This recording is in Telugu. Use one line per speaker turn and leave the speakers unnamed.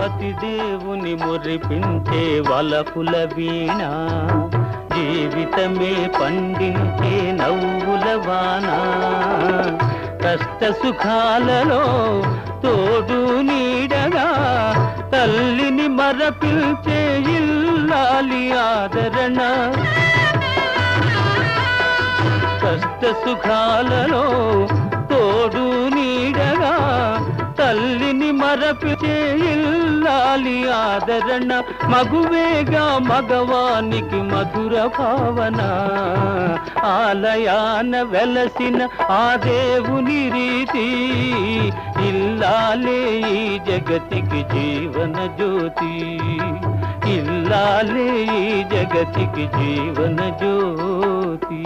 పతిదేవుని మురిపించే వలపుల వీణ, జీవితమే పండించే నవ్వుల వాన. కష్ట సుఖాలలో తోడు నీడగా తల్లిని మరపిల్చే ఇల్లాలి ఆదరణ. కష్ట సుఖాలలో తోడు నీడగా తల్లిని మరపిల్చే ఇల్లాలి ఆదరణ. మగువేగా మగవానికి మధుర భావన, ఆలయాన వెలసిన ఆ దేవుని రీతి. ఇల్లాలే ఈ జగతికి జీవన జ్యోతి, ఇల్లాలే ఈ జగతికి జీవన జ్యోతి.